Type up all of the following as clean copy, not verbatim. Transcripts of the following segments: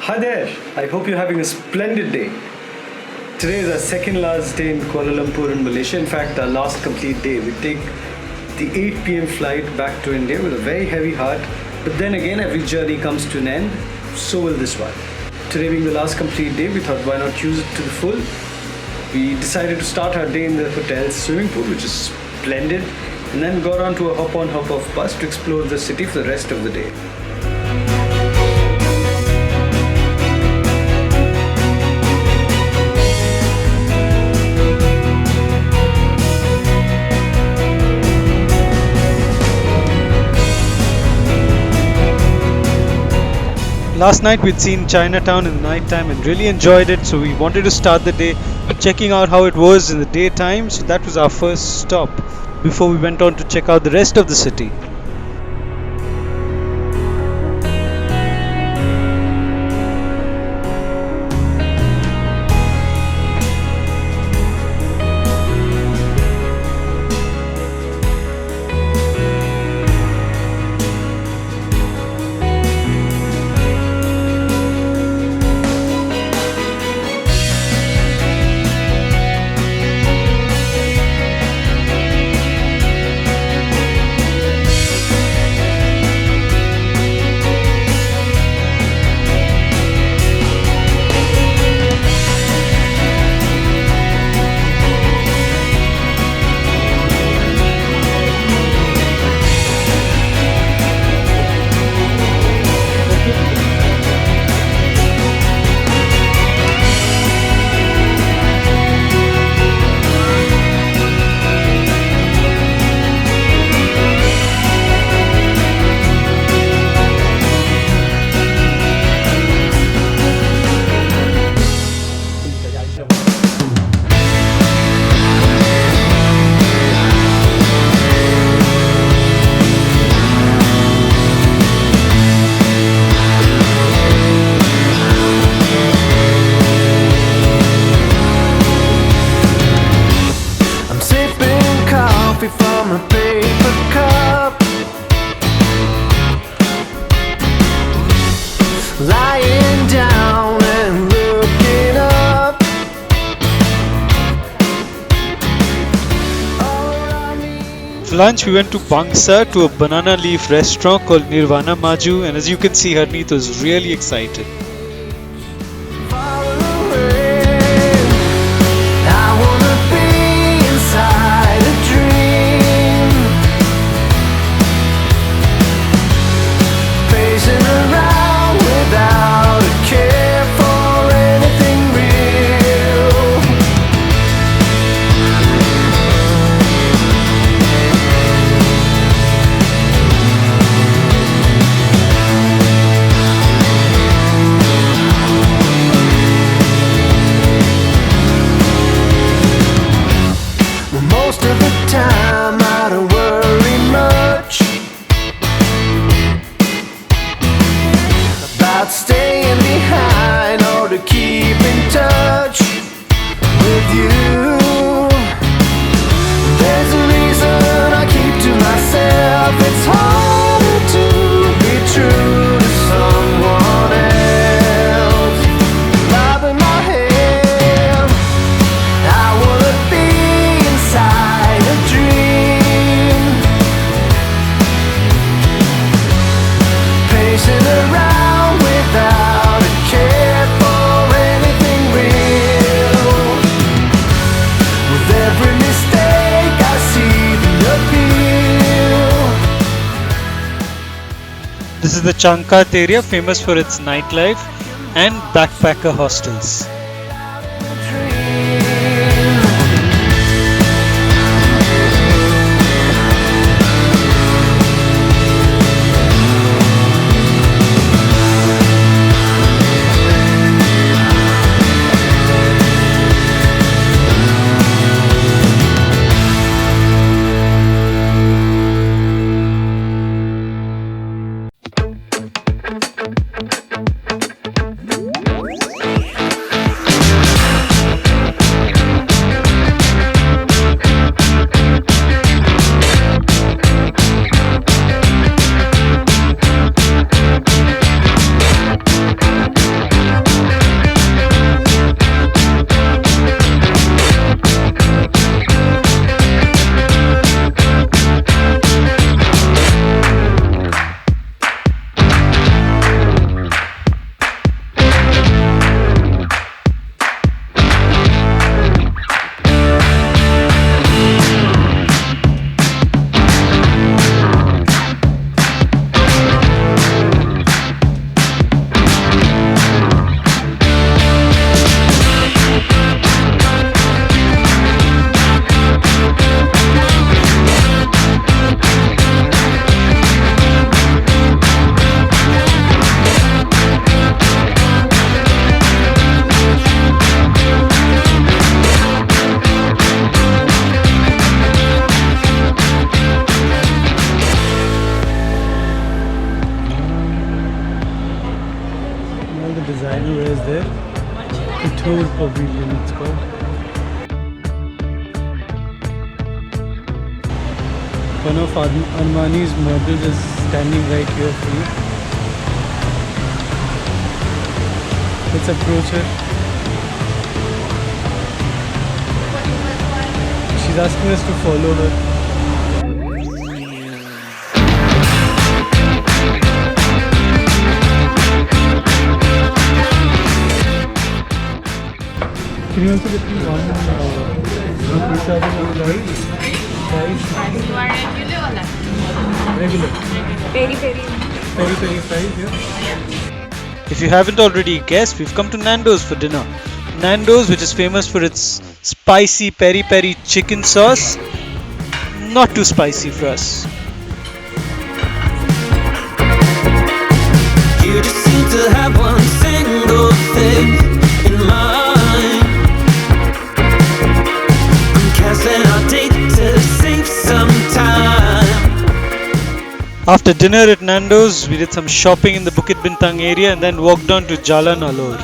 Hi there, I hope you're having a splendid day. Today is our second last day in Kuala Lumpur in Malaysia. In fact, our last complete day. We take the 8 p.m. flight back to India with a very heavy heart. But then again, every journey comes to an end. So will this one. Today being the last complete day, we thought why not use it to the full. We decided to start our day in the hotel's swimming pool, which is splendid, and then got on to a hop-on hop-off bus to explore the city for the rest of the day. Last night we'd seen Chinatown in the night time and really enjoyed it, so we wanted to start the day checking out how it was in the daytime. So that was our first stop before we went on to check out the rest of the city. From a paper cup, lying down and looking up. For lunch we went to Bangsa to a banana leaf restaurant called Nirvana Maju, and as you can see, Harneet was really excited. Most of the time I don't worry much about staying behind or to keep in touch with you. There's a reason I keep to myself. It's harder to be true to someone else. Bobbing my head, I wanna be inside a dream, pacing around without a care for anything real. With every mistake I see the appeal. This is the Changkat area, famous for its nightlife and backpacker hostels. designer wears there. Couture Pavilion it's called. One of Armani's models is standing right here for you. Let's approach her. She's asking us to follow her. Can you also get me one pizza with rice? You are regular or not? Regular. Peri peri. Peri peri fries, yeah. If you haven't already guessed, we've come to Nando's for dinner. Nando's, which is famous for its spicy peri peri chicken sauce, not too spicy for us. You just seem to have one single thing in mind. I'm canceling our date to save some time. After dinner at Nando's, we did some shopping in the Bukit Bintang area and then walked down to Jalan Alor.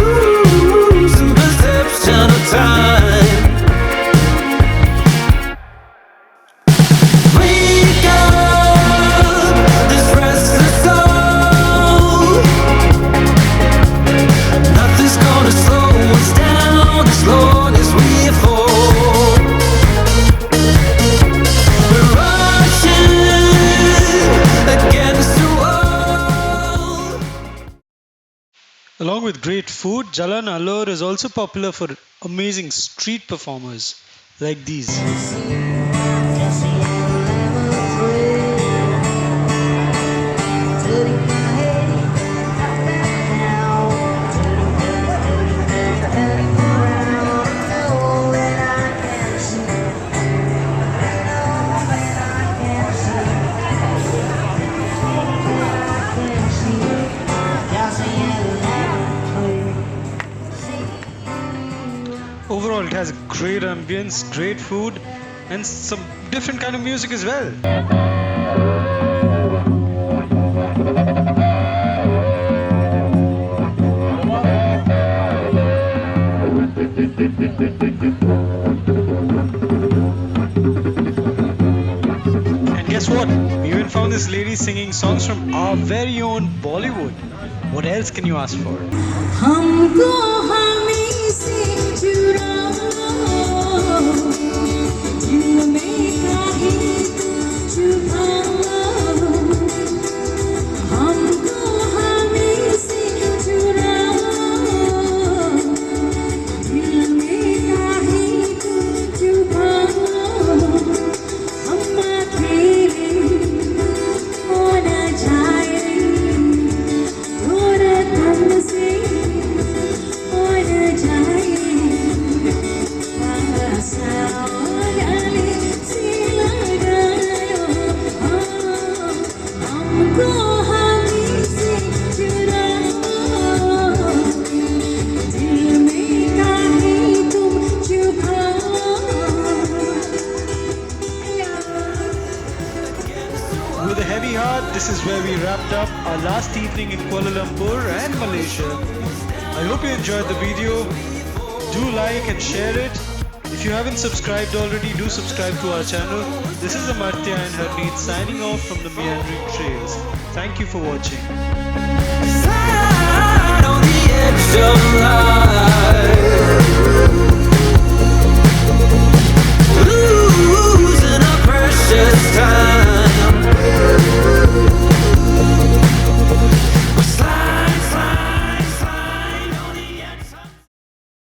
Ooh, some perception of time. Wake up, this restless soul. Nothing's gonna slow us down as long as we fall. We're rushing against the wall. Along with great food, Jalan Alor is also popular for amazing street performers like these. Overall, it has great ambience, great food, and some different kind of music as well. And guess what? We even found this lady singing songs from our very own Bollywood. What else can you ask for? हमको हमें से चुराओ दिल में काहे छुपाओ हमको हमें से चुराओ दिल में काहे छुपाओ अम्मा तेरे हो न जाए थोड़ा दम से हो न जाए गले से लगायो हमको हमें से चुराओ दिल में काहे तुम छुपाओ With a heavy heart, this is where we wrapped up our last evening in Kuala Lumpur and Malaysia. I hope you enjoyed the video. Do like and share it. If you haven't subscribed already, do subscribe to our channel. This is Amartya and Harneet signing off from the Meandering Trails. Thank you for watching. Side on the edge of life.